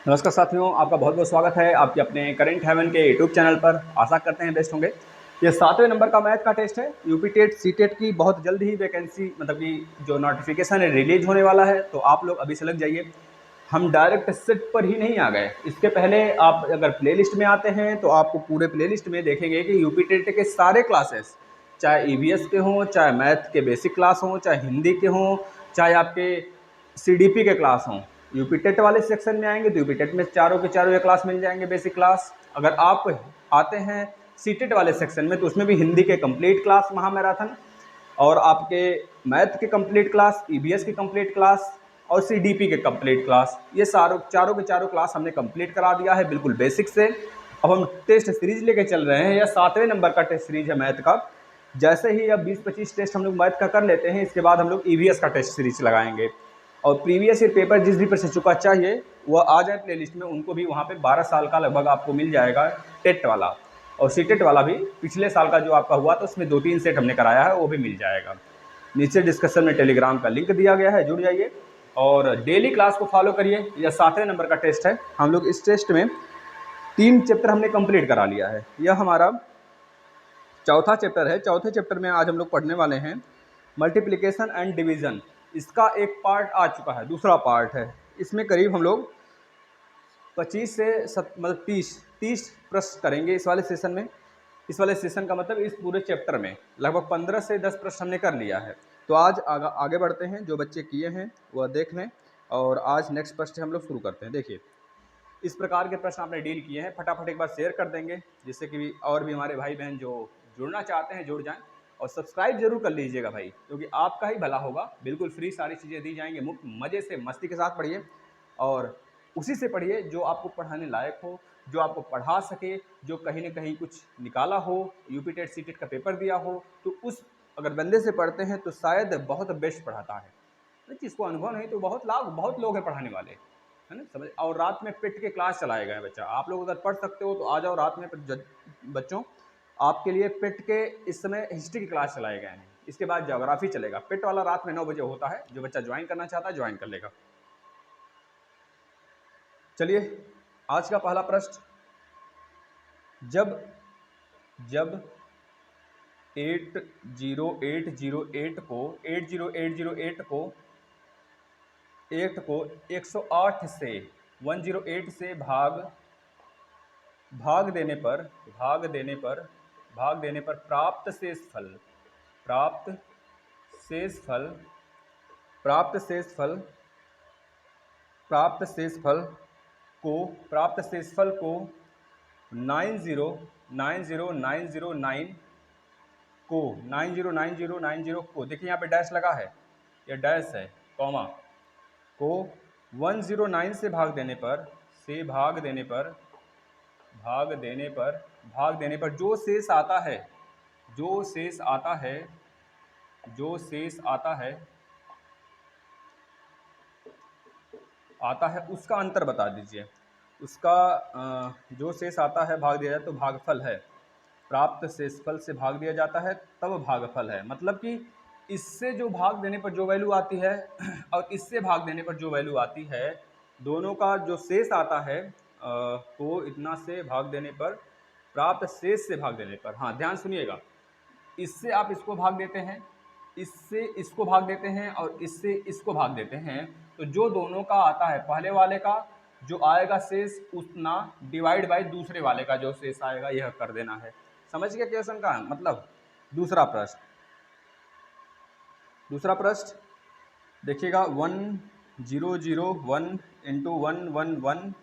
नमस्कार साथियों, आपका बहुत बहुत स्वागत है आपके अपने करेंट हेवन के यूट्यूब चैनल पर। आशा करते हैं बेस्ट होंगे। ये 7वें नंबर का मैथ का टेस्ट है। यूपी टेट सी टेट की बहुत जल्द ही वैकेंसी मतलब कि जो नोटिफिकेशन है रिलीज होने वाला है, तो आप लोग अभी से लग जाइए। हम डायरेक्ट सेट पर ही नहीं आ गए। इसके पहले आप अगर प्लेलिस्ट में आते हैं तो आपको पूरे प्लेलिस्ट में देखेंगे कि यूपी टेट के सारे क्लासेस, चाहे ईवीएस के हों, चाहे मैथ के बेसिक क्लास हों, चाहे हिंदी के हों, चाहे आपके सीडीपी के क्लास हों, यूपी टेट वाले सेक्शन में आएंगे तो यूपी टेट में चारों के चारों ये क्लास मिल जाएंगे बेसिक क्लास। अगर आप आते हैं सीटेट वाले सेक्शन में तो उसमें भी हिंदी के कंप्लीट क्लास महामैराथन, और आपके मैथ के कंप्लीट क्लास, ईवीएस की कंप्लीट क्लास और सीडीपी के कंप्लीट क्लास, ये चारों के चारों क्लास हमने कंप्लीट करा दिया है बिल्कुल बेसिक से। अब हम टेस्ट सीरीज लेके चल रहे हैं। यह 7वें नंबर का टेस्ट सीरीज है मैथ का। जैसे ही अब 20-25 टेस्ट हम लोग मैथ का कर लेते हैं, इसके बाद हम लोग ईवीएस का टेस्ट सीरीज लगाएंगे। और प्रीवियस ईयर पेपर जिस भी पर से चुका चाहिए वह आ जाए प्लेलिस्ट में, उनको भी वहाँ पे 12 साल का लगभग आपको मिल जाएगा टेट वाला, और सीटेट वाला भी पिछले साल का जो आपका हुआ तो उसमें 2-3 सेट हमने कराया है, वो भी मिल जाएगा। नीचे डिस्कशन में टेलीग्राम का लिंक दिया गया है, जुड़ जाइए और डेली क्लास को फॉलो करिए। यह 7वें नंबर का टेस्ट है। हम लोग इस टेस्ट में 3 चैप्टर हमने कंप्लीट करा लिया है। यह हमारा चौथा चैप्टर है। चौथे चैप्टर में आज हम लोग पढ़ने वाले हैं मल्टीप्लिकेशन एंड डिवीज़न। इसका एक पार्ट आ चुका है, दूसरा पार्ट है। इसमें करीब हम लोग 25 से मतलब 30 प्रश्न करेंगे इस वाले सेशन में। इस वाले सेशन का मतलब इस पूरे चैप्टर में लगभग 15 से 10 प्रश्न हमने कर लिया है। तो आज आगे बढ़ते हैं। जो बच्चे किए हैं वह देख लें, और आज नेक्स्ट प्रश्न हम लोग शुरू करते हैं। देखिए, इस प्रकार के प्रश्न आपने डील किए हैं, फटाफट एक बार शेयर कर देंगे जिससे कि और भी हमारे भाई बहन जो जुड़ना चाहते हैं जुड़ जाएं। और सब्सक्राइब जरूर कर लीजिएगा भाई, क्योंकि आपका ही भला होगा। बिल्कुल फ्री सारी चीज़ें दी जाएंगी, मुफ्त मज़े से मस्ती के साथ पढ़िए, और उसी से पढ़िए जो आपको पढ़ाने लायक हो, जो आपको पढ़ा सके, जो कहीं ना कहीं कुछ निकाला हो, यूपी टेट सी टेट का पेपर दिया हो, तो उस अगर बंदे से पढ़ते हैं तो शायद बहुत बेस्ट पढ़ाता है। जिसको अनुभव नहीं तो बहुत लोग हैं पढ़ाने वाले, है ना, समझ। और रात में पिट के क्लास चलाएगा है बच्चा। आप लोग अगर पढ़ सकते हो तो आ जाओ रात में। बच्चों, आपके लिए पिट के इस समय हिस्ट्री की क्लास चलाए गए हैं। इसके बाद ज्योग्राफी चलेगा। पिट वाला रात में 9 बजे होता है। जो बच्चा ज्वाइन करना चाहता है ज्वाइन कर लेगा। चलिए, आज का पहला प्रश्न। जब जब 80808 को 80808 को 108 से 108 से भाग देने पर प्राप्त शेष फल प्राप्त शेष फल प्राप्त शेष फल प्राप्त शेष फल को 9090909 को 90909 को, देखिए यहाँ पे डैश लगा है, यह डैश है, कॉमा को 109 से भाग देने पर जो शेष आता है उसका अंतर बता दीजिए। उसका जो शेष आता है भाग दिया जाए तो भागफल है। प्राप्त शेषफल से भाग दिया जाता है तब भागफल है। मतलब कि इससे जो भाग देने पर जो वैल्यू आती है और इससे भाग देने पर जो वैल्यू आती है, दोनों का जो शेष आता है को इतना से भाग देने पर, प्राप्त शेष से भाग देने पर, हाँ ध्यान सुनिएगा, इससे आप इसको भाग देते हैं, इससे इसको भाग देते हैं और इससे इसको भाग देते हैं, तो जो दोनों का आता है पहले वाले का जो आएगा शेष उतना डिवाइड बाय दूसरे वाले का जो शेष आएगा, यह कर देना है। समझ गया क्वेश्चन का मतलब। दूसरा प्रश्न देखिएगा। 1001 इंटू 111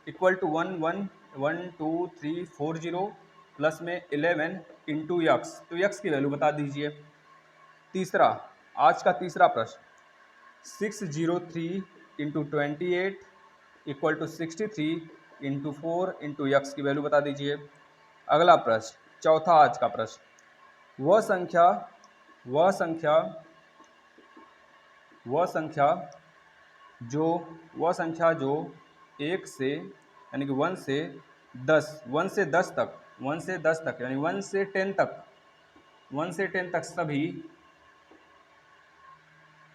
इक्वल टू 111234 प्लस में 11 इंटू यक्स, तो यक्स की वैल्यू बता दीजिए। आज का तीसरा प्रश्न 603 into 28 equal to 63 into 4 into x की वैल्यू बता दीजिए। अगला प्रश्न, चौथा आज का प्रश्न, वह संख्या जो 1 से यानी कि 1 से 10 तक यानी 1 से 10 तक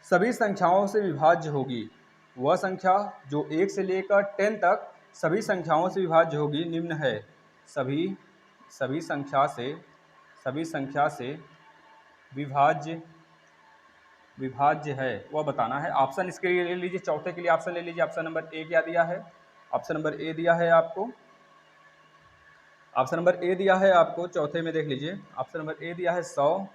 सभी संख्याओं से विभाज्य होगी। वह संख्या जो 1 से लेकर 10 तक सभी संख्याओं से विभाज्य होगी निम्न है। सभी सभी संख्या से विभाज्य है वह बताना है। ऑप्शन इसके लिए ले लीजिए, चौथे के लिए ऑप्शन ले लीजिए। ऑप्शन नंबर ए क्या दिया है? ऑप्शन नंबर ए दिया है आपको, ऑप्शन नंबर ए दिया है आपको चौथे में, देख लीजिए। ऑप्शन नंबर ए दिया है 100।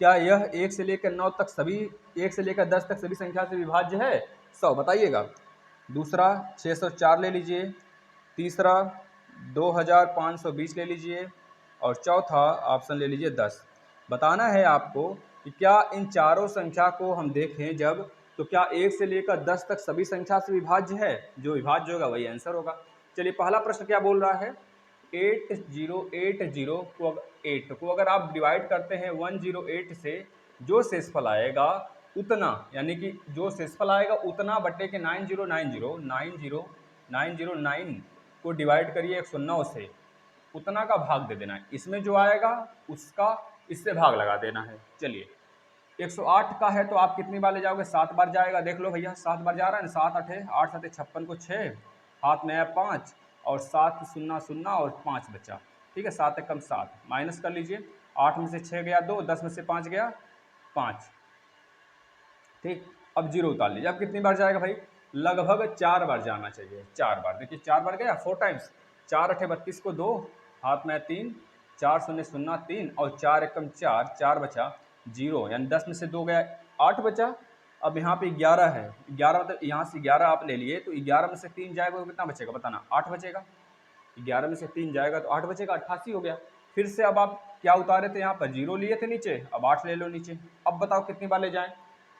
क्या यह 1 से लेकर 9 तक सभी 1 से लेकर 10 तक सभी संख्या से विभाज्य है? 100 बताइएगा। दूसरा 604 ले लीजिए। तीसरा 2520 ले लीजिए। और चौथा ऑप्शन ले लीजिए 10। बताना है आपको कि क्या इन चारों संख्या को हम देखें जब, तो क्या 1 से लेकर 10 तक सभी संख्या से विभाज्य है? जो विभाज्य होगा वही आंसर होगा। चलिए पहला प्रश्न क्या बोल रहा है? 8080 को 8 को अगर आप डिवाइड करते हैं 108 से, जो शेषफल आएगा उतना, यानी कि जो शेषफल आएगा उतना बटे के 9090 को डिवाइड करिए 109 से, उतना का भाग दे देना है। इसमें जो आएगा उसका इससे भाग लगा देना है। चलिए 108 का है तो आप कितनी बार ले जाओगे? 7 बार जाएगा। देख लो भैया 7 बार जा रहा है ना। 7 8 8 7 56 को 6, हाथ में है 5 और 7 0 0 और 5 बचा। ठीक है, 7 कम 7 माइनस कर लीजिए। 8 में से 6 गया 2, 10 में से 5 गया 5। ठीक, अब 0 उतार लीजिए। अब कितनी बार जाएगा भाई? लगभग 4 बार जाना चाहिए। 4 बार, देखिए 4 बार गया 4 टाइम्स। 4 8 32 को 2, हाथ में 3, 4 0 0 3 और 4 एकम 4, 4 बचा 0, यानी 10 में से 2 गया 8 बचा। अब यहाँ पे 11 है, 11 मतलब यहाँ से 11 आप ले लिए तो 11 में से 3 जाएगा तो कितना बचेगा बताना? 8 बचेगा। 11 में से 3 जाएगा तो 8 बचेगा, 88 हो गया। फिर से अब आप क्या उतारे थे? यहाँ पर 0 लिए थे नीचे, अब 8 ले लो नीचे। अब बताओ कितनी बार ले जाएं?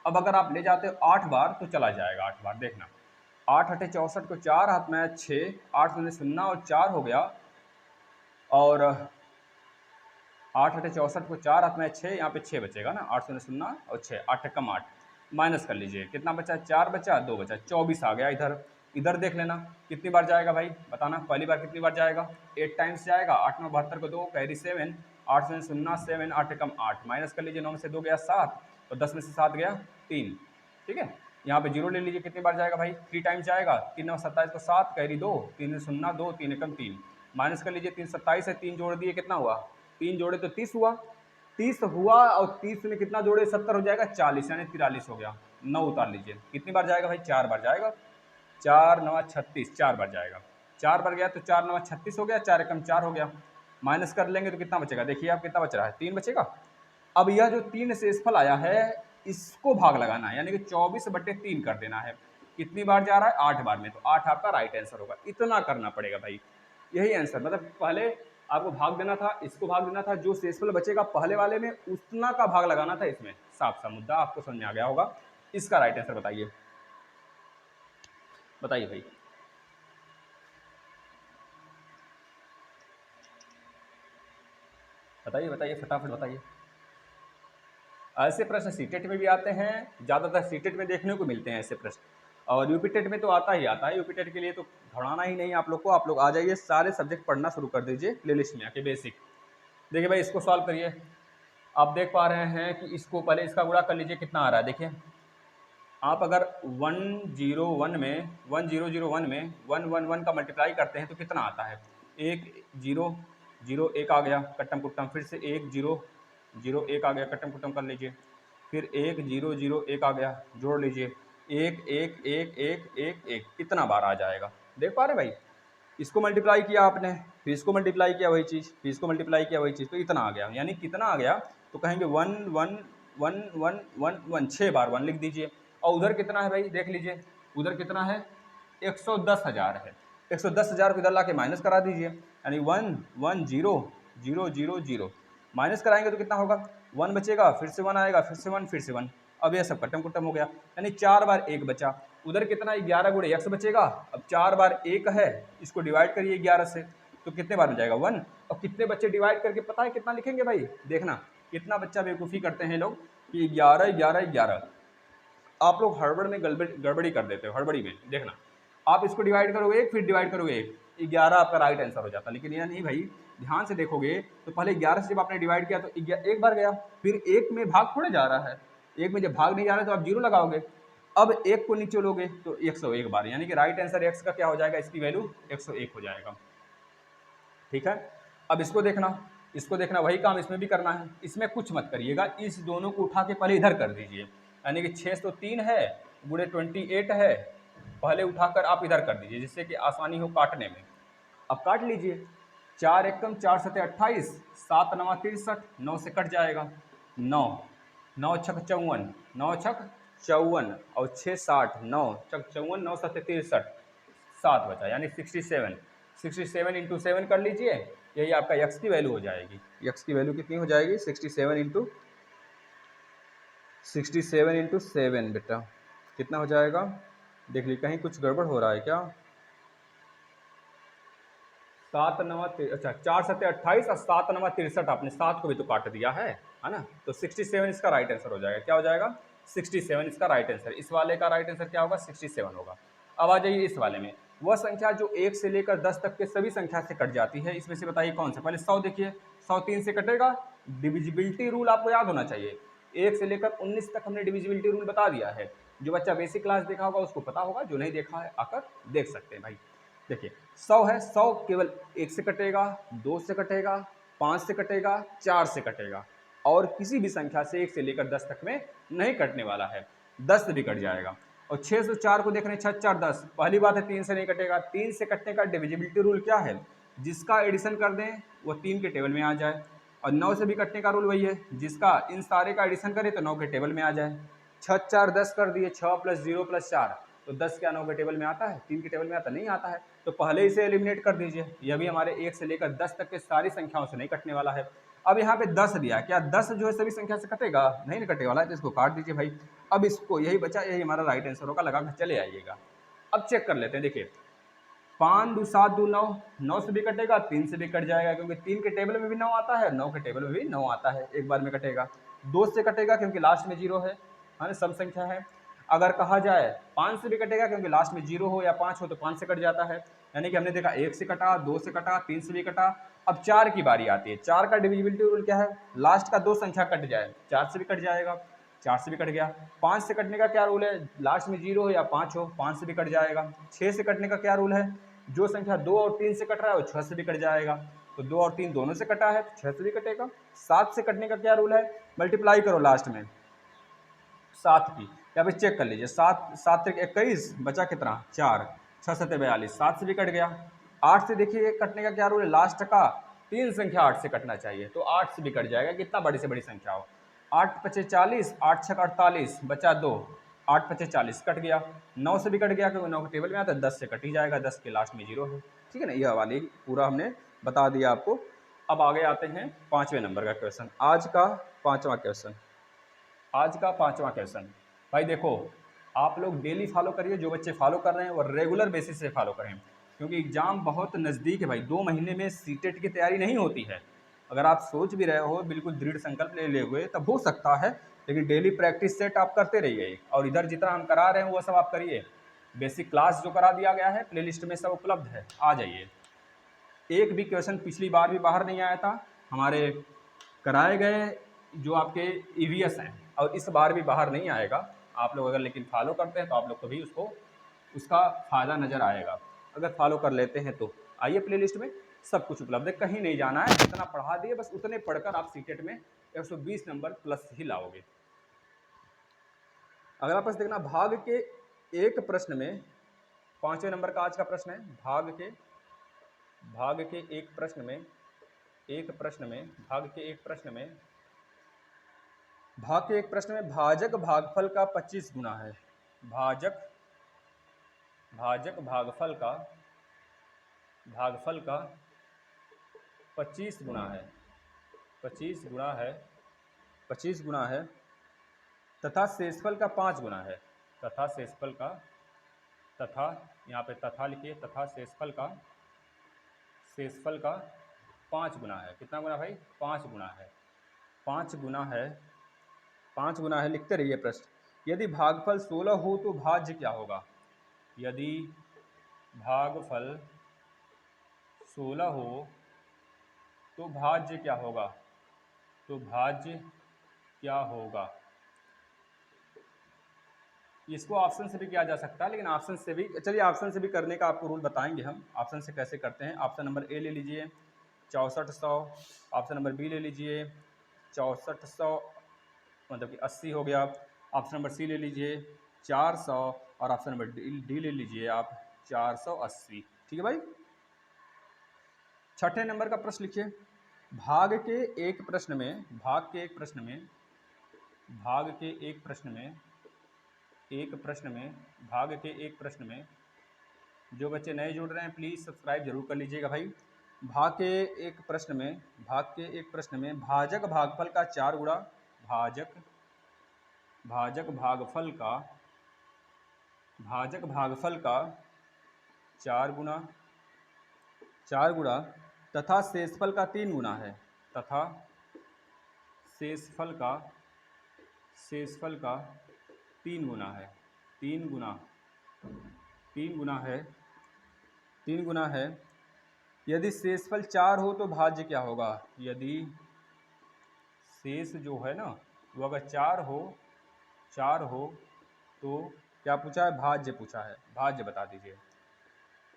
अब अगर आप ले जाते हो 8 बार तो चला जाएगा 8 बार। देखना 8 8 64 को 4, हाथ में 6, 8 0 0 और 4 हो गया। और 8 8 64 को 4, हाथ में 6, यहाँ पे 6 बचेगा ना। 8 0 0 और 6, 8 कम 8 माइनस कर लीजिए। कितना बचा? 4 बचा, 2 बचा, 24 आ गया। इधर देख लेना कितनी बार जाएगा भाई बताना। पहली बार कितनी बार जाएगा? 8 टाइम्स जाएगा। 8 9 72 को 2 कैरी 7, 8 0 0 7, 8 कम 8 माइनस कर लीजिए। 9 में से 2 गया 7 और 10 में से 7 गया 3। ठीक है, यहाँ पे 0 ले लीजिए। कितनी बार जाएगा भाई? 3 टाइम्स जाएगा। 3 9 27 को 7 कैरी 2, 3 0 2, 3 कम 3 माइनस कर लीजिए। 3 27 है, 3 जोड़ दिए कितना हुआ? 3 जोड़े तो 30 हुआ। 30 हुआ और 30 में कितना जोड़े? 70 हो जाएगा, 40 यानी 43 हो गया। 9 उतार लीजिए। कितनी बार जाएगा भाई? 4 बार जाएगा। 4 9 36, 4 बार जाएगा। 4 बार गया तो 4 9 36 हो गया, 4 एकम 4 हो गया। माइनस कर लेंगे तो कितना बचेगा? देखिए आप कितना बच रहा है? 3 बचेगा। अब यह जो 3 शेषफल आया है इसको भाग लगाना है, यानी कि 24/3 कर देना है। कितनी बार जा रहा है? 8 बार में, तो 8 आपका राइट आंसर होगा। इतना करना पड़ेगा भाई, यही आंसर। मतलब पहले आपको भाग देना था, इसको भाग देना था, जो शेषफल बचेगा पहले वाले में उतना का भाग लगाना था इसमें। साफ सा मुद्दा आपको समझ में आ गया होगा। इसका राइट आंसर बताइए, बताइए भाई। बताइए बताइए फटाफट बताइए। ऐसे प्रश्न सीटेट में भी आते हैं, ज़्यादातर सीटेट में देखने को मिलते हैं ऐसे प्रश्न, और यूपी टेट में तो आता ही आता है। यूपी टेट के लिए तो घबराना ही नहीं आप लोग को। आप लोग आ जाइए, सारे सब्जेक्ट पढ़ना शुरू कर दीजिए प्लेलिस्ट में आके। बेसिक देखिए भाई, इसको सॉल्व करिए। आप देख पा रहे हैं कि इसको पहले इसका गुणा कर लीजिए, कितना आ रहा है देखिए। आप अगर 101 में 1001 में 111 का मल्टीप्लाई करते हैं तो कितना आता है? 1 0 0 1 आ गया कट्टम कुट्टम, फिर से 1 0 0 1 आ गया कट्टम कुट्टम कर लीजिए, फिर 1 0 0 1 आ गया, जोड़ लीजिए। 1 1 1 1 1 1 कितना बार आ जाएगा? देख पा रहे भाई, इसको मल्टीप्लाई किया आपने, फिर इसको मल्टीप्लाई किया वही चीज़, फिर इसको मल्टीप्लाई किया वही चीज़, तो इतना आ गया। यानी कितना आ गया? तो कहेंगे 1 1 1 1 1 1, 6 बार 1 लिख दीजिए। और उधर कितना है भाई? देख लीजिए उधर कितना है? 110,000 है। 110,000 को इधर ला के माइनस करा दीजिए, यानी 1 1 0 0 0 0 माइनस कराएंगे तो कितना होगा? 1 बचेगा, फिर से 1 आएगा, फिर से 1, फिर से 1। अब यह सब कट्टम कुट्टम हो गया, यानी 4 बार 1 बचा। उधर कितना? 11 गुणे x बचेगा। अब 4 बार 1 है, इसको डिवाइड करिए 11 से, तो कितने बार में जाएगा? 1। और कितने बच्चे डिवाइड करके पता है कितना लिखेंगे भाई? देखना कितना बच्चा बेवकूफ़ी करते हैं लोग कि 11 11 11। आप लोग हड़बड़ में गड़बड़ी कर देते हो, हड़बड़ी में। देखना आप इसको डिवाइड करोगे 1, फिर डिवाइड करोगे 1, 11 आपका राइट आंसर हो जाता। लेकिन यह नहीं भाई, ध्यान से देखोगे तो पहले 11 से जब आपने डिवाइड किया तो 1 बार गया, फिर 1 में भाग थोड़े जा रहा है। 1 में जब भाग नहीं जा रहा है तो आप 0 लगाओगे, अब एक को नीचे लोगे तो 101 बार, यानी कि राइट आंसर x का क्या हो जाएगा, इसकी वैल्यू 101 हो जाएगा। ठीक है, अब इसको देखना वही काम इसमें भी करना है। इसमें कुछ मत करिएगा, इस दोनों को उठा के पहले इधर कर दीजिए, यानी कि 603 है गुणे 28 है, पहले उठाकर आप इधर कर दीजिए जिससे कि आसानी हो काटने में। अब काट लीजिए, 4 एकम 4 सते 28, 7 नवा 63, 9 से कट जाएगा, 9 9 छक 54, 9 छक 54 और 6 60, 9 छक 54, 9 सते 63, 7 बचा यानी 67। 67 इंटू 7 कर लीजिए, यही आपका यक्स की वैल्यू हो जाएगी। यक्स की वैल्यू कितनी हो जाएगी, 67 इंटू 7 बेटा कितना हो जाएगा, देख लीजिए कहीं कुछ गड़बड़ हो रहा है क्या। 7 नवा अच्छा 4 सत्ते 28 और 7 नवा 63, आपने 7 को भी तो काट दिया है ना, तो 67 इसका राइट आंसर हो जाएगा। क्या हो जाएगा, 67 इसका राइट आंसर। इस वाले का राइट आंसर क्या होगा, 67 होगा। अब आ जाइए इस वाले में, वह संख्या जो 1 से लेकर 10 तक के सभी संख्या से कट जाती है, इसमें से बताइए कौन सा। पहले 100 देखिए, 100 3 से कटेगा, डिविजिबिलिटी रूल आपको याद होना चाहिए। 1 से लेकर 19 तक हमने डिविजिबिलिटी रूल बता दिया है। जो बच्चा बेसिक क्लास देखा होगा उसको पता होगा, जो नहीं देखा है आकर देख सकते हैं भाई। देखिए 100 है, 100 केवल 1 से कटेगा, 2 से कटेगा, 5 से कटेगा, 4 से कटेगा, और किसी भी संख्या से 1 से लेकर 10 तक में नहीं कटने वाला है। 10 से भी कट जाएगा। और 604 को देख रहे हैं, 6 4 10, पहली बात है 3 से नहीं कटेगा। 3 से कटने का डिविजिबिलिटी रूल क्या है, जिसका एडिशन कर दें वो 3 के टेबल में आ जाए। और 9 से भी कटने का रूल वही है, जिसका इन सारे का एडिशन करें तो 9 के टेबल में आ जाए। 6 4 10 कर दिए, 6 + 0 + 4, तो 10 क्या 9 के टेबल में आता है, 3 के टेबल में आता नहीं आता है, तो पहले इसे एलिमिनेट कर दीजिए। यह भी हमारे 1 से लेकर 10 तक के सारी संख्याओं से नहीं कटने वाला है। अब यहाँ पे 10 दिया, क्या 10 जो है सभी संख्या से कटेगा, नहीं कटने वाला है, तो इसको काट दीजिए भाई। अब इसको यही बचा, यही हमारा राइट आंसर होगा, लगा कर चले आइएगा। अब चेक कर लेते हैं, देखिए 5 2 7 2 9, 9 से भी कटेगा, 3 से भी कट जाएगा, क्योंकि 3 के टेबल में भी 9 आता है, 9 के टेबल में भी 9 आता है, एक बार में कटेगा। 2 से कटेगा क्योंकि लास्ट में 0 है ना, सम संख्या है। अगर कहा जाए 5 से भी कटेगा क्योंकि लास्ट में 0 हो या 5 हो तो 5 से कट जाता है। यानी कि हमने देखा 1 से कटा, 2 से कटा, 3 से भी कटा। अब 4 की बारी आती है। 4 का डिविजिबिलिटी रूल क्या है, लास्ट का 2 संख्या कट जाए, 4 से भी कट जाएगा, 4 से भी कट गया। 5 से कटने का क्या रूल है, लास्ट में 0 हो या 5 हो, 5 से भी कट जाएगा। 6 से कटने का क्या रूल है, जो संख्या 2 और 3 से कट रहा है वो 6 से भी कट जाएगा, तो 2 और 3 दोनों से कटा है तो 6 से भी कटेगा। 7 से कटने का क्या रूल है, मल्टीप्लाई करो लास्ट में 7 की, या फिर चेक कर लीजिए, 7 7 तक 21 बचा कितना 4, 6 7 42, 7 से भी कट गया। 8 से देखिए कटने का क्या रूल है, लास्ट का 3 संख्या 8 से कटना चाहिए, तो 8 से भी कट जाएगा, कितना बड़ी से बड़ी संख्या हो। 8 5 40, 8 6 48, बचा 2, 8 5 40 कट गया। 9 से भी कट गया क्योंकि 9 के टेबल में आता है, 10 से कट ही जाएगा, 10 के लास्ट में 0 है। ठीक है ना, यह वाली पूरा हमने बता दिया आपको। अब आगे आते हैं 5वें नंबर का क्वेश्चन, आज का 5वां क्वेश्चन। आज का 5वां क्वेश्चन भाई देखो, आप लोग डेली फॉलो करिए, जो बच्चे फॉलो कर रहे हैं वो रेगुलर बेसिस से फॉलो करें, क्योंकि एग्जाम बहुत नज़दीक है भाई। 2 महीने में सीटेट की तैयारी नहीं होती है। अगर आप सोच भी रहे हो, बिल्कुल दृढ़ संकल्प ले हुए, तब हो सकता है, लेकिन डेली प्रैक्टिस सेट आप करते रहिए, और इधर जितना हम करा रहे हैं वो सब आप करिए। बेसिक क्लास जो करा दिया गया है प्लेलिस्ट में सब उपलब्ध है, आ जाइए। एक भी क्वेश्चन पिछली बार भी बाहर नहीं आया था हमारे कराए गए जो आपके ईवीएस हैं, और इस बार भी बाहर नहीं आएगा। आप लोग अगर लेकिन फॉलो करते हैं तो आप लोग को भी उसका फ़ायदा नज़र आएगा। अगर फॉलो कर लेते हैं तो आइए, प्लेलिस्ट में सब कुछ उपलब्ध है, कहीं नहीं जाना है। जितना पढ़ा दिए बस उतने पढ़कर आप सीटेट में 120 नंबर प्लस ही लाओगे। अगर आप बस देखना, भाग के एक प्रश्न में, 5वें नंबर का आज का प्रश्न है, भाग के एक प्रश्न में, भाग के एक प्रश्न में भाजक भागफल का 25 गुना है। भाजक भागफल का 25 गुना है, 25 गुना है, तथा शेषफल का 5 गुना है। तथा यहाँ पे तथा लिखिए, तथा शेषफल का 5 गुना है। कितना गुना भाई, 5 गुना है, 5 गुना है, 5 गुना है। लिखते रहिए प्रश्न। यदि भागफल 16 हो तो भाज्य क्या होगा। यदि भागफल 16 हो तो भाज्य क्या होगा, इसको ऑप्शन से भी किया जा सकता है, लेकिन ऑप्शन से भी, चलिए ऑप्शन से भी करने का आपको रूल बताएंगे हम, ऑप्शन से कैसे करते हैं। ऑप्शन नंबर ए ले लीजिए 6400, ऑप्शन नंबर बी ले लीजिए 6400 मतलब कि 80 हो गया, ऑप्शन नंबर सी ले लीजिए 400 और ऑप्शन नंबर डी ले लीजिए आप 480। ठीक है भाई। छठे नंबर का प्रश्न लिखिए, भाग के एक प्रश्न में भाग के एक प्रश्न में भाग के एक प्रश्न में एक प्रश्न में भाग के एक प्रश्न में, जो बच्चे नए जुड़ रहे हैं प्लीज़ सब्सक्राइब जरूर कर लीजिएगा भाई। भाग के एक प्रश्न में भाजक भागफल का 4 गुणा, भाजक भागफल का 4 गुणा तथा शेषफल का 3 गुना है, तथा शेषफल का 3 गुना है, 3 गुना है। यदि शेषफल 4 हो तो भाज्य क्या होगा? यदि शेष जो है ना वो अगर 4 हो तो क्या पूछा है? भाज्य पूछा है। भाज्य बता दीजिए।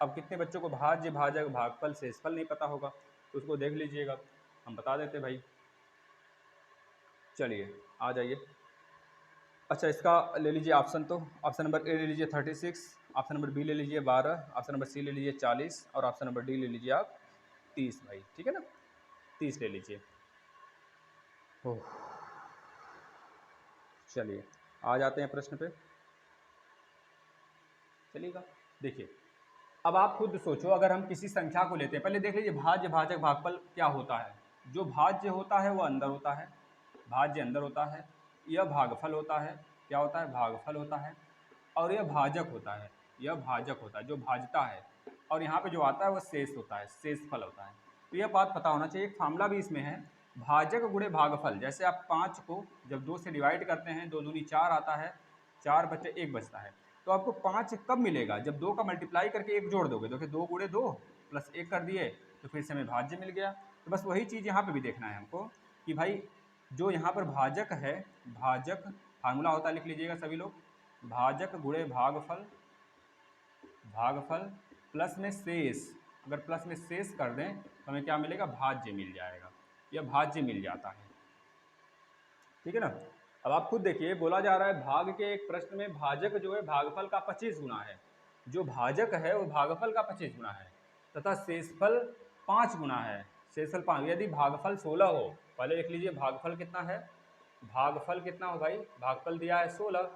अब कितने बच्चों को भाज्य, भाजक, भागफल, शेषफल नहीं पता होगा तो उसको देख लीजिएगा, हम बता देते भाई। चलिए आ जाइए। अच्छा, इसका ले लीजिए ऑप्शन, तो ऑप्शन नंबर ए ले लीजिए 36, ऑप्शन नंबर बी ले लीजिए 12, ऑप्शन नंबर सी ले लीजिए 40 और ऑप्शन नंबर डी ले लीजिए आप 30 भाई। ठीक है ना, 30 ले लीजिए। ओह, चलिए आ जाते हैं प्रश्न पे। चलिएगा, देखिए अब आप खुद सोचो, अगर हम किसी संख्या को लेते हैं, पहले देख लीजिए भाज्य, भाजक, भागफल क्या होता है। जो भाज्य होता है वो अंदर होता है, भाज्य अंदर होता है। यह भागफल होता है, क्या होता है? भागफल होता है। और यह भाजक होता है, जो भाजता है। और यहाँ पे जो आता है वो शेष होता है, शेषफल होता है। तो यह बात पता होना चाहिए। एक फार्मूला भी इसमें है, भाजक गुणे भागफल। जैसे आप 5 को जब 2 से डिवाइड करते हैं, 2 दूनी 4 आता है, 4 बचे 1 बचता है। तो आपको 5 कब मिलेगा? जब 2 का मल्टीप्लाई करके 1 जोड़ दोगे। देखिए 2 गुणे 2 प्लस 1 कर दिए तो फिर से हमें भाज्य मिल गया। तो बस वही चीज़ यहाँ पे भी देखना है हमको कि भाई जो यहाँ पर भाजक है, भाजक फार्मूला होता है, लिख लीजिएगा सभी लोग, भाजक गुणे भागफल प्लस में शेष। अगर प्लस में शेष कर दें तो हमें क्या मिलेगा? भाज्य मिल जाएगा। यह भाज्य मिल जाता है। ठीक है ना। अब आप खुद देखिए, बोला जा रहा है भाग के एक प्रश्न में भाजक जो है भागफल का 25 गुना है। जो भाजक है वो भागफल का 25 गुना है, तथा शेषफल 5 गुना है। शेषफल 5। यदि भागफल 16 हो, पहले लिख लीजिए भागफल कितना है, भागफल कितना हो भाई? भागफल दिया है 16।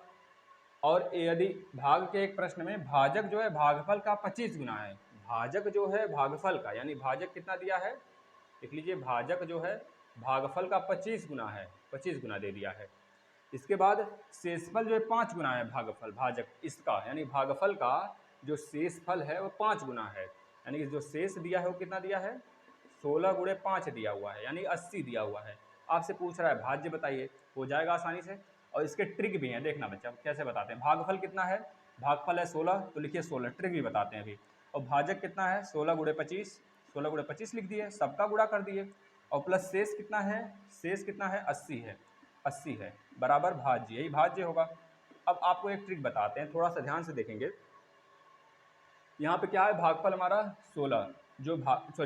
और यदि भाग के एक प्रश्न में भाजक जो है भागफल का 25 गुना है, भाजक जो है भागफल का, यानी भाजक कितना दिया है? लिख लीजिए भाजक जो है भागफल का 25 गुना है, 25 गुना दे दिया है। इसके बाद शेषफल जो है 5 गुना है भागफल, भाजक इसका, यानी भागफल का जो शेषफल है वो 5 गुना है। यानी कि जो शेष दिया है वो कितना दिया है? 16 गुणे 5 दिया हुआ है, यानी 80 दिया हुआ है। आपसे पूछ रहा है भाज्य बताइए, हो जाएगा आसानी से। और इसके ट्रिक भी हैं, देखना बच्चा कैसे बताते हैं। भागफल कितना है? भागफल है 16, तो लिखिए 16। ट्रिक भी बताते हैं अभी। और भाजक कितना है? 16 गुणे 25, 16 गुणे 25 लिख दिए, सबका गुणा कर दिए। और प्लस शेष कितना है? शेष कितना है? 80 है, 80 है बराबर भाज्य, यही भाज्य होगा। अब आपको एक ट्रिक बताते हैं, थोड़ा सा ध्यान से देखेंगे। यहाँ पे क्या है? भागफल हमारा 16, जो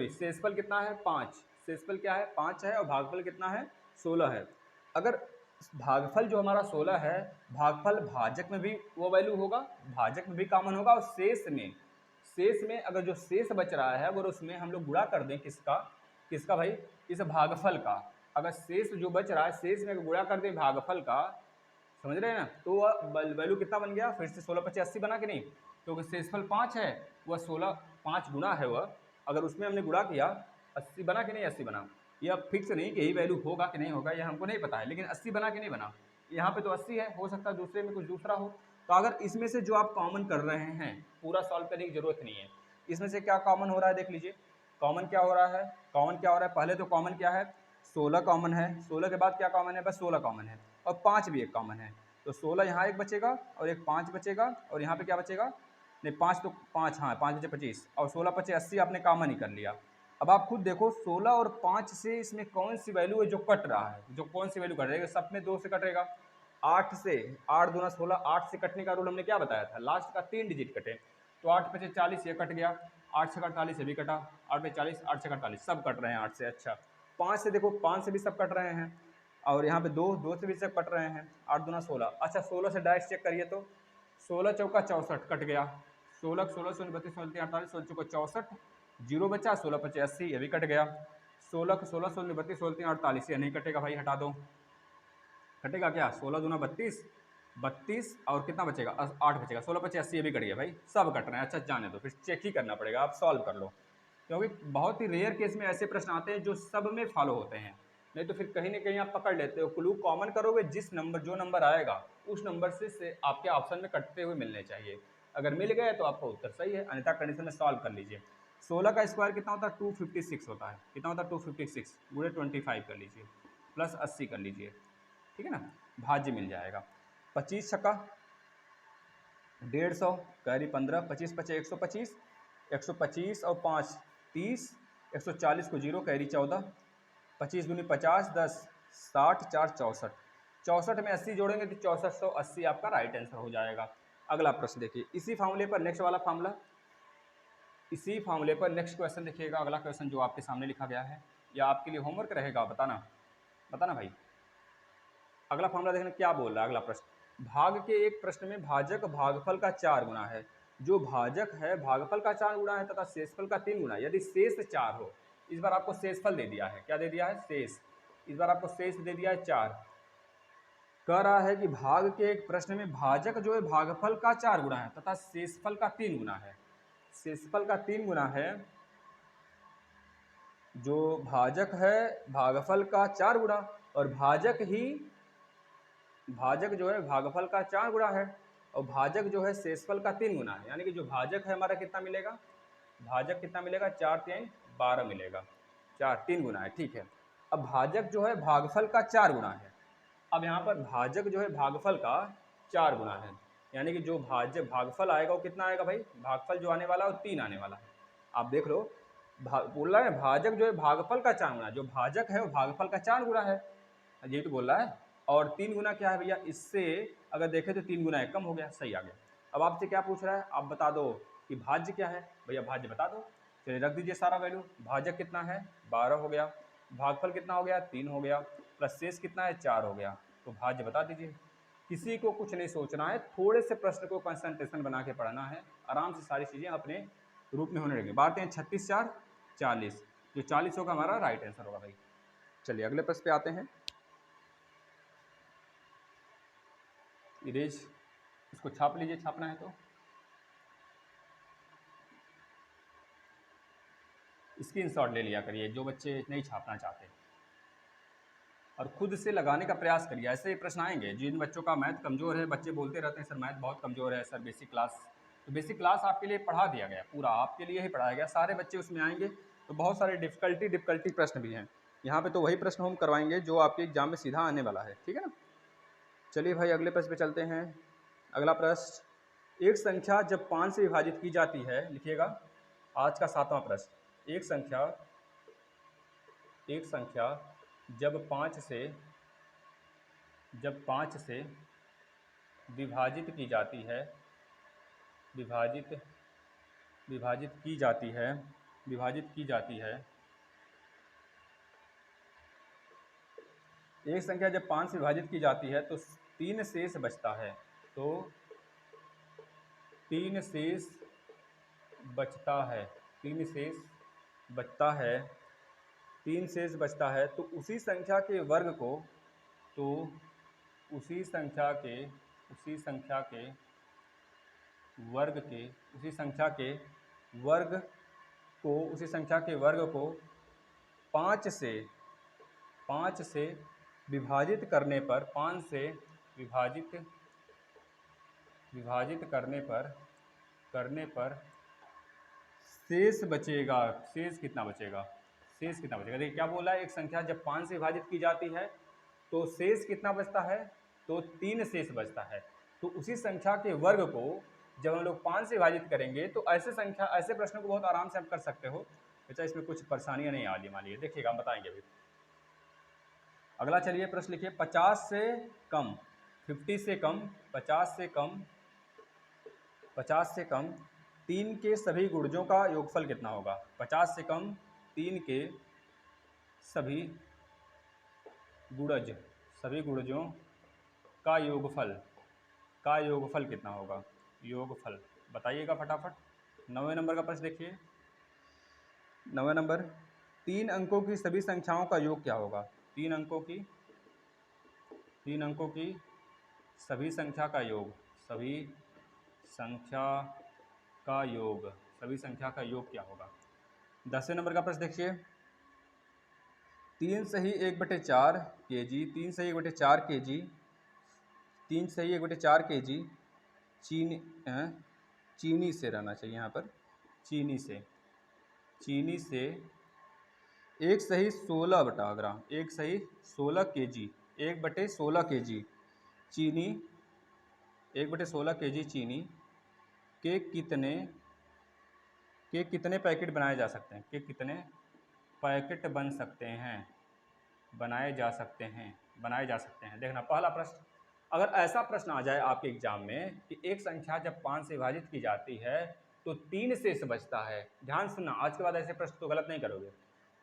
शेषफल कितना है? 5। शेषफल क्या है? 5 है और भागफल कितना है? 16 है। अगर भागफल जो हमारा 16 है, भागफल भाजक में भी वो वैल्यू होगा, भाजक में भी कॉमन होगा, और शेष में अगर जो शेष बच रहा है अगर उसमें हम लोग गुणा कर दें, किसका भाई? इस भागफल का। अगर शेष जो बच रहा है, शेष में अगर गुणा कर दें भागफल का, समझ रहे हैं ना, तो वह वैल्यू कितना बन गया? फिर से 16 × 25 80 बना कि नहीं? क्योंकि शेषफल 5 है, वह 16 5 गुना है वह, अगर उसमें हमने गुणा किया 80 बना कि नहीं? 80 बना। यह फिक्स नहीं कि यही वैल्यू होगा कि नहीं होगा, यह हमको नहीं पता है, लेकिन 80 बना कि नहीं बना? यहाँ पे तो 80 है, हो सकता है दूसरे में कुछ दूसरा हो। तो अगर इसमें से जो आप कॉमन कर रहे हैं, पूरा सॉल्व करने की जरूरत नहीं है। इसमें से क्या कॉमन हो रहा है देख लीजिए। कॉमन क्या हो रहा है? पहले तो कॉमन क्या है? 16 कॉमन है। 16 के बाद क्या कॉमन है? बस 16 कॉमन है, और 5 भी एक कॉमन है। तो 16 यहाँ एक बचेगा और एक 5 बचेगा, और यहाँ पे क्या बचेगा? नहीं 5 तो 5, हाँ 5 बचे 25, और 16 × 25 80 आपने कॉमन ही कर लिया। अब आप खुद देखो 16 और 5 से इसमें कौन सी वैल्यू है जो कट रहा है? जो कौन सी वैल्यू कट रहेगा? सब में 2 से कटेगा, 8 से 8 दूना 16, 8 से कटने का रूल हमने क्या बताया था, लास्ट का 3 डिजिट कटे, तो 8 पचे 40 ये कट गया, 8 से 48 ये भी कटा, 8 पे 40, 8 से 48 सब कट रहे हैं 8 से। अच्छा 5 से देखो, 5 से भी सब कट रहे हैं, और यहाँ पे 2 से भी सब कट रहे हैं, 8 दूना 16। अच्छा 16 से डायरेक्ट चेक करिए तो 16 चौका 64 कट गया, 16 16 16 32 16 48 16 चौका 64, जीरो बचा, 16 पचे 80 ये भी कट गया, 16 16 16 32 16 48 ये नहीं कटेगा भाई, हटा दो, कटेगा क्या, 16 दूना 32, 32 और कितना बचेगा 8 बचेगा, 16 पचे 80 ये भी कट गया भाई, सब कट रहे हैं। अच्छा जाने दो, फिर चेक ही करना पड़ेगा, आप सॉल्व कर लो, क्योंकि बहुत ही रेयर केस में ऐसे प्रश्न आते हैं जो सब में फॉलो होते हैं, नहीं तो फिर कहीं ना कहीं आप पकड़ लेते हो। क्लू कॉमन करोगे, जिस नंबर जो नंबर आएगा उस नंबर से आपके ऑप्शन में कटते हुए मिलने चाहिए, अगर मिल गए तो आपका उत्तर सही है, अन्यथा कंडीशन में सॉल्व कर लीजिए। 16 का स्क्वायर कितना होता है 256 होता है, कितना होता है 256 गुणे 25 कर लीजिए, प्लस 80 कर लीजिए, ठीक है ना, भाज्य मिल जाएगा। 25 छक्का 150, कैरी 15, 25 पचे 125, 125 और 5 30, 140 को 0, कैरी 14, 25 दूनी 50, 10 60, 4 64, 64 में 80 जोड़ेंगे तो 6480 आपका राइट आंसर हो जाएगा। अगला प्रश्न देखिए, इसी फार्मूले पर नेक्स्ट वाला फार्मूला, इसी फार्मूले पर नेक्स्ट क्वेश्चन देखिएगा, अगला क्वेश्चन जो आपके सामने लिखा गया है, या आपके लिए होमवर्क रहेगा, बताना बताना भाई। अगला फार्मूला देखना क्या बोल रहा है, अगला प्रश्न, भाग के एक प्रश्न में भाजक भागफल का 4 गुना है, जो भाजक है भागफल का 4 गुना है तथा शेषफल का 3 गुना है, यदि शेष 4 हो, इस बार आपको शेषफल दे दिया है, क्या दे दिया है, शेष, इस बार आपको शेष दे दिया है 4, कह रहा है कि भाग के एक प्रश्न में भाजक जो है भागफल का 4 गुना है तथा शेषफल का 3 गुना है, शेषफल का 3 गुना है, जो भाजक है भागफल का 4 गुना, और भाजक जो है भागफल का 4 गुना है, और भाजक जो है शेषफल का 3 गुना है, यानी कि जो भाजक है हमारा कितना मिलेगा, भाजक कितना मिलेगा 4 3 12 मिलेगा, 4 3 गुना है, ठीक है। अब भाजक जो है भागफल का 4 गुना है, अब यहाँ पर भाजक जो है भागफल का 4 गुना है, यानी कि जो भागफल आएगा वो कितना आएगा भाई, भागफल जो आने वाला है वो 3 आने वाला है, आप देख लो, बोल रहा है भाजक जो है भागफल का 4 गुना, जो भाजक है वो भागफल का 4 गुना है, यही तो बोल रहा है, और 3 गुना क्या है भैया, इससे अगर देखें तो 3 गुना कम हो गया, सही आ गया। अब आपसे क्या पूछ रहा है, आप बता दो कि भाज्य क्या है, भैया भाज्य बता दो, चलिए रख दीजिए सारा वैल्यू, भाजक कितना है 12 हो गया, भागफल कितना हो गया 3 हो गया, प्लस शेष कितना है 4 हो गया, तो भाज्य बता दीजिए। किसी को कुछ नहीं सोचना है, थोड़े से प्रश्न को कंसंट्रेशन बना के पढ़ना है, आराम से सारी चीज़ें अपने रूप में होने लगे। बांटते हैं 36 4 40, जो 40 होगा हमारा राइट आंसर होगा भाई। चलिए अगले प्रश्न पे आते हैं, इरेज इसको छाप लीजिए, छापना है तो स्क्रीनशॉट ले लिया करिए, जो बच्चे नहीं छापना चाहते, और खुद से लगाने का प्रयास करिए। ऐसे ही प्रश्न आएंगे, जिन बच्चों का मैथ कमज़ोर है, बच्चे बोलते रहते हैं सर मैथ बहुत कमज़ोर है सर, बेसिक क्लास, तो बेसिक क्लास आपके लिए पढ़ा दिया गया, पूरा आपके लिए ही पढ़ाया गया, सारे बच्चे उसमें आएंगे, तो बहुत सारे डिफ़िकल्टी प्रश्न भी हैं यहाँ पे, तो वही प्रश्न हम करवाएंगे जो आपके एग्जाम में सीधा आने वाला है, ठीक है ना। चलिए भाई अगले प्रश्न पे चलते हैं। अगला प्रश्न, एक संख्या जब 5 से विभाजित की जाती है, लिखिएगा आज का 7वां प्रश्न, एक संख्या जब 5 से विभाजित की जाती है, विभाजित की जाती है, एक संख्या जब 5 से विभाजित की जाती है तो 3 शेष बचता है, तो 3 शेष बचता है, 3 शेष बचता है, 3 शेष बचता है, तो उसी संख्या के वर्ग को, तो उसी संख्या के वर्ग को 5 से विभाजित करने पर, 5 से विभाजित करने पर शेष बचेगा, शेष कितना बचेगा, देखिए क्या बोला है, एक संख्या जब 5 से विभाजित की जाती है तो शेष कितना बचता है, तो 3 शेष बचता है, तो उसी संख्या के वर्ग को जब हम लोग 5 से विभाजित करेंगे तो ऐसे प्रश्नों को बहुत आराम से आप कर सकते हो, बच्चा इसमें कुछ परेशानियां नहीं आ रही, मान लीजिए देखिएगा हम बताएंगे अभी। अगला चलिए प्रश्न लिखिए, 50 से कम 50 से कम, 50 से कम, 50 से कम 3 के सभी गुणजों का योगफल कितना होगा? 50 से कम 3 के सभी गुणज, सभी गुणजों का योगफल कितना होगा? योगफल बताइएगा फटाफट। 9वें नंबर का प्रश्न देखिए। 9वें नंबर, 3 अंकों की सभी संख्याओं का योग क्या होगा? 3 अंकों की सभी संख्या का योग, सभी संख्या का योग, सभी संख्या का योग क्या होगा? 10वें नंबर का प्रश्न देखिए। 3 सही 1/4 kg, 3 सही 1/4 kg, 3 सही 1/4 kg चीनी, चीनी से रहना चाहिए यहाँ पर, चीनी से 1 सही 16 बटा ग्राम, 1 सही 16 kg, 1/16 kg चीनी, 1/16 kg चीनी के कितने पैकेट बनाए जा सकते हैं? के कितने पैकेट बनाए जा सकते हैं। देखना पहला प्रश्न, अगर ऐसा प्रश्न आ जाए आपके एग्जाम में कि एक संख्या जब 5 से विभाजित की जाती है तो 3 शेष बचता है, ध्यान सुनना, आज के बाद ऐसे प्रश्न तो गलत नहीं करोगे,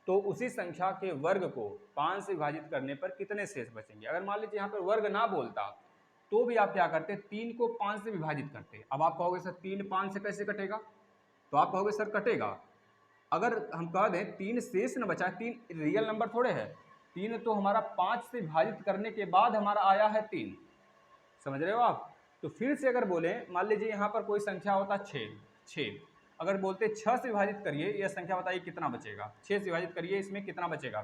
तो उसी संख्या के वर्ग को 5 से विभाजित करने पर कितने शेष बचेंगे? अगर मान लीजिए यहाँ पर वर्ग ना बोलता तो भी आप क्या करते? 3 को 5 से विभाजित करते। अब आप कहोगे सर 3 5 से कैसे कटेगा? तो आप कहोगे सर कटेगा, अगर हम कह दें 3 शेष न बचा, 3 रियल नंबर थोड़े है, 3 तो हमारा 5 से विभाजित करने के बाद हमारा आया है 3, समझ रहे हो आप? तो फिर से अगर बोले, मान लीजिए यहाँ पर कोई संख्या होता 6, अगर बोलते 6 से विभाजित करिए, यह संख्या बताइए कितना बचेगा? 6 से विभाजित करिए, इसमें कितना बचेगा?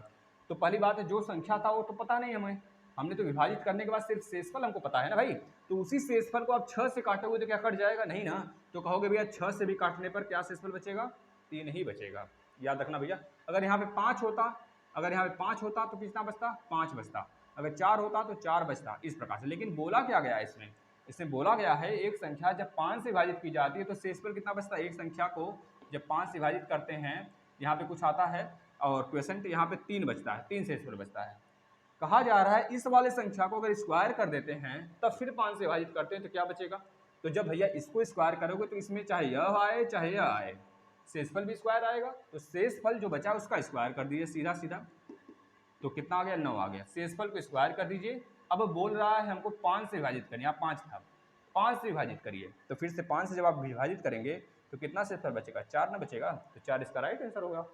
तो पहली बात है जो संख्या था वो तो पता नहीं हमें, हमने तो विभाजित करने के बाद सिर्फ शेषफल हमको पता है ना भाई, तो उसी शेषफल को आप 6 से काटोगे तो क्या कट जाएगा? नहीं ना, तो कहोगे भैया 6 से भी काटने पर क्या शेषफल बचेगा? 3 ही बचेगा। याद रखना भैया। अगर यहाँ पे 5 होता तो कितना बचता? 5 बचता। अगर 4 होता तो 4 बचता, इस प्रकार से। लेकिन बोला क्या गया है इसमें बोला गया है एक संख्या जब 5 से विभाजित की जाती है तो शेषफल कितना बचता है? एक संख्या को जब 5 से विभाजित करते हैं, यहाँ पे कुछ आता है और क्वेश्चन, तो यहाँ पे 3 बचता है, 3 शेषफल बचता है। कहा जा रहा है इस वाले संख्या को अगर स्क्वायर कर देते हैं तब फिर 5 से विभाजित करते हैं तो क्या बचेगा? तो जब भैया इसको स्क्वायर करोगे तो इसमें चाहे यह आए चाहे यह आए, शेषफल भी स्क्वायर आएगा, तो शेषफल जो बचा उसका स्क्वायर कर दीजिए सीधा सीधा, तो कितना आ गया? 9 आ गया। शेषफल को स्क्वायर कर दीजिए। अब बोल रहा है हमको 5 से विभाजित करिए, यहाँ 5 था, 5 से विभाजित करिए, तो फिर से 5 से जब आप विभाजित करेंगे तो कितना शेषफल बचेगा? 4 ना बचेगा, तो 4 इसका राइट आंसर होगा।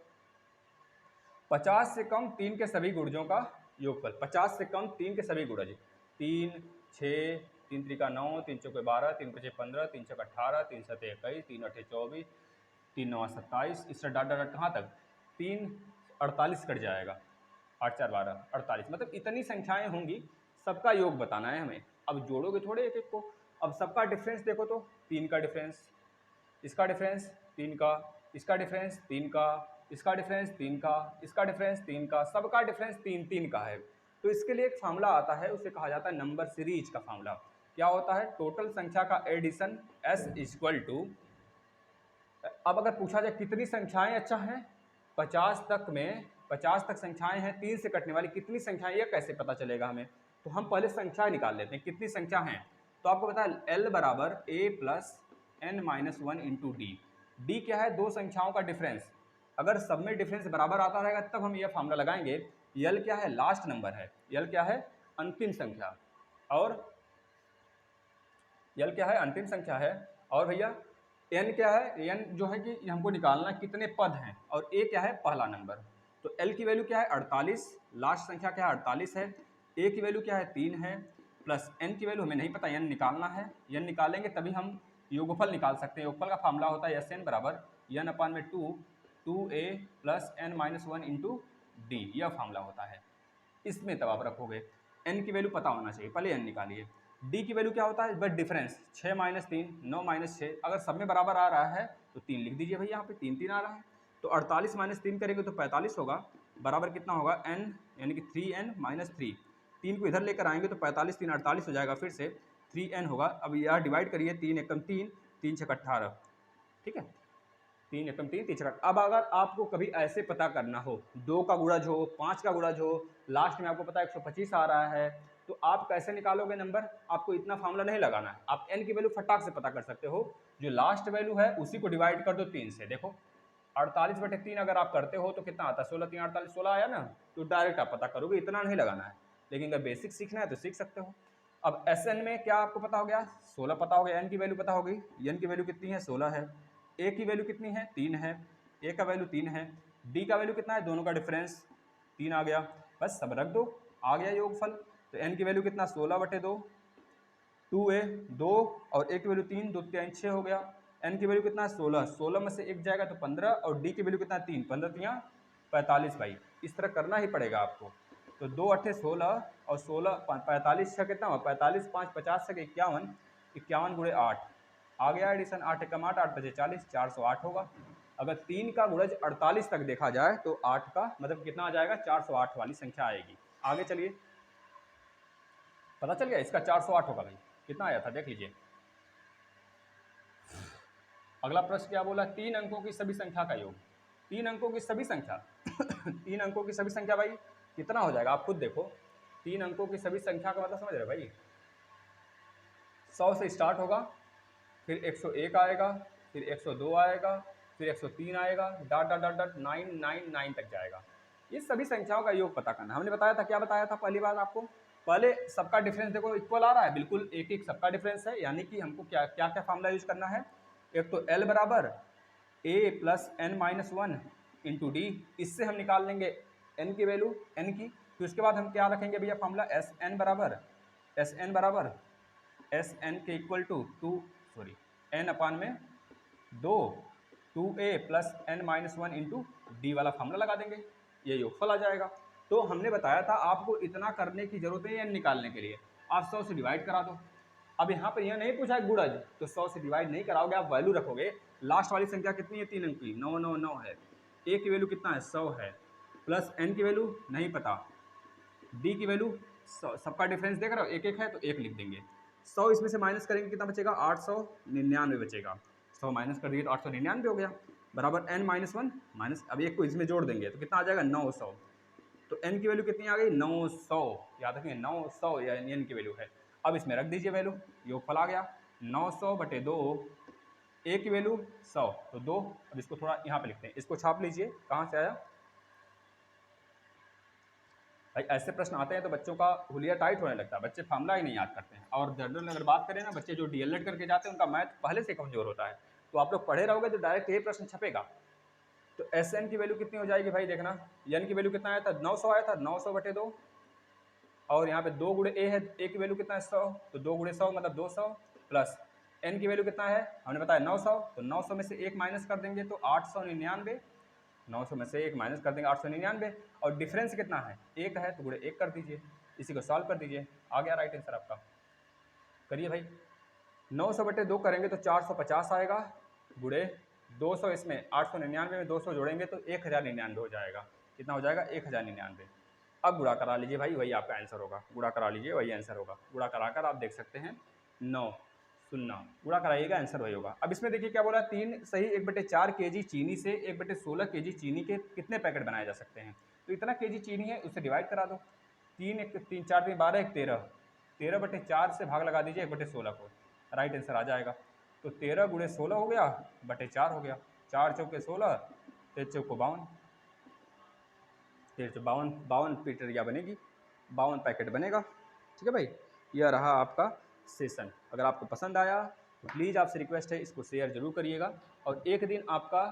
50 से कम 3 के सभी गुणजों का योगफल, 50 से कम 3 के सभी गुणज, 3 6 3 3 का 9, 3 चौके 12, 3 5 15, 3 6 18, 3 7 21, 3 8 24, 3 9 27, इससे डाट डाट कहाँ तक? 3 48 कट जाएगा, 8 4 12 48, मतलब इतनी संख्याएं होंगी, सबका योग बताना है हमें। अब जोड़ोगे थोड़े एक एक को, अब सबका डिफरेंस देखो तो 3 का डिफरेंस, इसका डिफरेंस 3 का, इसका डिफरेंस 3 का, इसका डिफरेंस 3 का, इसका डिफरेंस 3 का, सबका डिफरेंस 3 3 का है। तो इसके लिए एक फार्मूला आता है, उसे कहा जाता है नंबर सीरीज का फार्मूला। क्या होता है? टोटल संख्या का एडिशन S इक्वल टू, अब अगर पूछा जाए कितनी संख्याएं अच्छा है 50 तक में, 50 तक संख्याएं हैं 3 से कटने वाली, कितनी संख्याएं, ये कैसे पता चलेगा हमें? तो हम पहले संख्या निकाल लेते हैं, कितनी संख्या हैं। तो आपको पता है L बराबर A plus n-1 into D. D क्या है? दो संख्याओं का डिफरेंस। अगर सब में डिफरेंस बराबर आता रहेगा तब हम यह फार्मूला लगाएंगे। L क्या है? लास्ट नंबर है। L क्या है? अंतिम संख्या। और L क्या है? अंतिम संख्या है। और भैया n क्या है? n जो है कि हमको निकालना कितने पद हैं, और a क्या है? पहला नंबर। तो L की वैल्यू क्या है? 48, लास्ट संख्या क्या है? 48 है। a की वैल्यू क्या है? 3 है, प्लस n की वैल्यू हमें नहीं पता, n निकालना है। n निकालेंगे तभी हम योगफल निकाल सकते हैं। योगफल का फार्मूला होता है Sn बराबर n/2 2a plus n-1 into D, यह फार्मूला होता है। इसमें तब आप रखोगे, n की वैल्यू पता होना चाहिए, पहले n निकालिए। d की वैल्यू क्या होता है? बस डिफरेंस, 6 - 3 9 - 6, अगर सब में बराबर आ रहा है तो 3 लिख दीजिए भैया, यहाँ पे 3 3 आ रहा है, तो 48 - 3 करेंगे तो 45 होगा, बराबर कितना होगा? n, यानी कि 3n - 3, 3 को इधर लेकर आएंगे तो 45 3 48 हो जाएगा, फिर से 3n होगा। अब यह डिवाइड करिए, 3 एकम 3, 3 6 18, ठीक है, 3 एकम 3 3 छक्का। अब अगर आपको कभी ऐसे पता करना हो, 2 का गुणज हो, 5 का गुणज हो, लास्ट में आपको पता है 125 आ रहा है, तो आप कैसे निकालोगे नंबर, आपको इतना फार्मूला नहीं लगाना है, आप n की वैल्यू फटाक से पता कर सकते हो। जो लास्ट वैल्यू है उसी को डिवाइड कर दो 3 से। देखो 48/3 अगर आप करते हो तो कितना आता है, 16 3 48, 16 आया ना, तो डायरेक्ट आप पता करोगे, इतना नहीं लगाना है। लेकिन अगर बेसिक सीखना है तो सीख सकते हो। अब Sn में क्या आपको पता हो गया, 16 पता हो गया, n की वैल्यू पता हो गई, n की वैल्यू कितनी है 16 है, a की वैल्यू कितनी है 3 है, a का वैल्यू 3 है, d का वैल्यू कितना है, दोनों का डिफरेंस 3 आ गया, बस सब रख दो, आ गया योगफल। तो n की वैल्यू कितना 16/2, 2a 2 और a की वैल्यू 3, 2 3 6 हो गया। n की वैल्यू कितना है 16, 16 में से एक जाएगा तो 15, और d की वैल्यू कितना है 3, 15 3 45 भाई, इस तरह करना ही पड़ेगा आपको। तो 2 8 16 और 16 45 का कितना हुआ 45 5 50 से 51, 51 गुणे 8 आ गया एडिशन, 8 एकम 8, 8 बजे 40, 408 होगा। अगर 3 का गुणज 48 तक देखा जाए तो 8 का मतलब कितना आ जाएगा, 408 वाली संख्या आएगी। आगे चलिए, पता चल गया इसका 408 होगा भाई, कितना आया था देख लीजिए। अगला प्रश्न क्या बोला, 3 अंकों की सभी संख्या का योग, 3 अंकों की सभी संख्या 3 अंकों की सभी संख्या भाई कितना हो जाएगा, आप खुद देखो। 3 अंकों की सभी संख्या का मतलब समझ रहे भाई, 100 से स्टार्ट होगा, फिर 101 आएगा, फिर 102 आएगा, फिर 103 आएगा, डॉट डॉट डॉट डॉट 999 तक जाएगा। ये सभी संख्याओं का योग पता करना। हमने बताया था, क्या बताया था पहली बार आपको, पहले सबका डिफरेंस देखो इक्वल आ रहा है, बिल्कुल एक एक सबका डिफरेंस है, यानी कि हमको क्या क्या क्या फॉर्मूला यूज करना है। एक तो L बराबर a plus n minus 1 into D, इससे हम निकाल लेंगे n की वैल्यू n की। फिर उसके बाद हम क्या रखेंगे भैया फॉर्मूला, Sn बराबर Sn के इक्वल टू n अपान में 2a plus n minus 1 into D वाला फॉर्मूला लगा देंगे, ये योगफल आ जाएगा। तो हमने बताया था आपको इतना करने की जरूरत है n निकालने के लिए, आप 100 से डिवाइड करा दो। अब यहाँ पर यह नहीं पूछा है गुणज, तो 100 से डिवाइड नहीं कराओगे, आप वैल्यू रखोगे। लास्ट वाली संख्या कितनी है 3 अंक की, 999 है, a की वैल्यू कितना है 100 है, प्लस n की वैल्यू नहीं पता, d की वैल्यू सबका डिफरेंस देख रहे हो एक एक है तो एक लिख देंगे। 100 इसमें से माइनस करेंगे कितना बचेगा, 899 बचेगा, 100 माइनस कर दिए तो 899 हो गया, बराबर n माइनस 1 माइनस, अब एक को इसमें जोड़ देंगे तो कितना आ जाएगा 900। तो n की वैल्यू कितनी आ गई 900, याद रखिए 900 या n की वैल्यू है। अब इसमें रख दीजिए वैल्यू, योगफल आ गया 900/2, a की वैल्यू 100 तो 2। अब इसको थोड़ा यहाँ पे लिखते हैं, इसको छाप लीजिए, कहाँ से आया भाई, ऐसे प्रश्न आते हैं तो बच्चों का हुलिया टाइट होने लगता है, बच्चे फार्मूला ही नहीं याद करते हैं। और जनरल अगर बात करें ना, बच्चे जो डीएलएड करके जाते हैं उनका मैथ पहले से कमजोर होता है, तो आप लोग पढ़े रहोगे तो डायरेक्ट ये प्रश्न छपेगा। तो एस एन की वैल्यू कितनी हो जाएगी भाई, देखना एन की वैल्यू कितना आया था 900 आया था, 900/2, और यहाँ पे 2 गुणे ए है, ए की वैल्यू कितना है 100, तो 2 गुणे 100 मतलब 200, प्लस एन की वैल्यू कितना है हमने बताया 900, तो 900 में से एक माइनस कर देंगे तो 899, 900 में से एक माइनस कर देंगे 899, और डिफरेंस कितना है एक है तो गुणे एक कर दीजिए, इसी को सॉल्व कर दीजिए, आ गया राइट आंसर आपका। करिए भाई, 900/2 करेंगे तो 450 आएगा, गुणे 200, इसमें 899 में 200 जोड़ेंगे तो 1099 हो जाएगा, कितना हो जाएगा 1099। अब गुणा करा लीजिए भाई, वही आपका आंसर होगा, गुणा करा लीजिए वही आंसर होगा, गुणा कराकर आप देख सकते हैं 9 0 गुणा कराइएगा आंसर वही होगा। अब इसमें देखिए क्या बोला, 3 सही 1/4 kg चीनी से 1/16 kg चीनी के कितने पैकेट बनाए जा सकते हैं। तो इतना kg चीनी है उसे डिवाइड करा दो, 3 1 3 4 3 12 1 13, 13/4 से भाग लगा दीजिए 1/16 को, राइट आंसर आ जाएगा। तो 13 गुणे 16 हो गया बटे 4 हो गया, 4 चौके 16, 3 चौको 52, 52 52 पीटरिया बनेगी, 52 पैकेट बनेगा। ठीक है भाई, यह रहा आपका सेशन। अगर आपको पसंद आया तो प्लीज़ आपसे रिक्वेस्ट है इसको शेयर जरूर करिएगा। और एक दिन आपका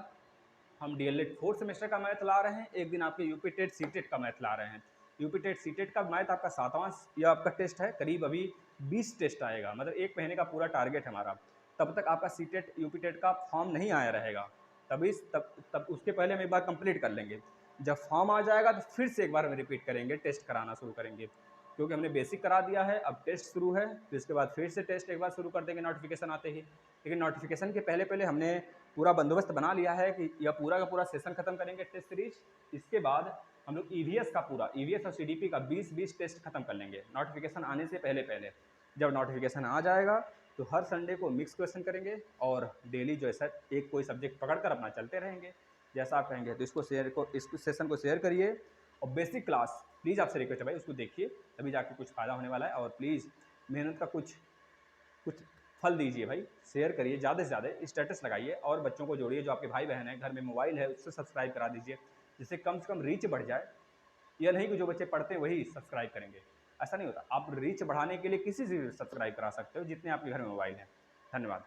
हम डीएलएड 4th सेमेस्टर का मैथ ला रहे हैं, एक दिन आपके यूपी टेट सीटेट का मैथ ला रहे हैं। यूपी टेट सीटेट का मैथ आपका 7वां यह आपका टेस्ट है, करीब अभी 20 टेस्ट आएगा, मतलब एक महीने का पूरा टारगेट है हमारा। तब तक आपका सीटेट यूपी टेट का फॉर्म नहीं आया रहेगा, तब उसके पहले हम एक बार कंप्लीट कर लेंगे। जब फॉर्म आ जाएगा तो फिर से एक बार हम रिपीट करेंगे, टेस्ट कराना शुरू करेंगे, क्योंकि हमने बेसिक करा दिया है, अब टेस्ट शुरू है, फिर इसके बाद फिर से टेस्ट एक बार शुरू कर देंगे नोटिफिकेशन आते ही। लेकिन नोटिफिकेशन के पहले पहले हमने पूरा बंदोबस्त बना लिया है कि यह पूरा का पूरा सेशन खत्म करेंगे टेस्ट सीरीज, इसके बाद हम लोग ईवीएस का पूरा, ईवीएस और सीडीपी का 20 टेस्ट खत्म कर लेंगे नोटिफिकेशन आने से पहले पहले। जब नोटिफिकेशन आ जाएगा तो हर संडे को मिक्स क्वेश्चन करेंगे और डेली जो है एक कोई सब्जेक्ट पकड़कर अपना चलते रहेंगे, जैसा आप कहेंगे। तो इसको सेशन को शेयर करिए और बेसिक क्लास प्लीज़ आपसे रिक्वेस्ट है भाई, उसको देखिए, तभी जाके कुछ फ़ायदा होने वाला है। और प्लीज़ मेहनत का कुछ फल दीजिए भाई, शेयर करिए ज़्यादा से ज़्यादा, स्टेटस लगाइए और बच्चों को जोड़िए। जो आपके भाई बहन हैं, घर में मोबाइल है, उससे सब्सक्राइब करा दीजिए, जिससे कम से कम रीच बढ़ जाए। यह नहीं कि जो बच्चे पढ़ते हैं वही सब्सक्राइब करेंगे, ऐसा नहीं होता। आप रीच बढ़ाने के लिए किसी से भी सब्सक्राइब करा सकते हो, जितने आपके घर में मोबाइल हैं। धन्यवाद।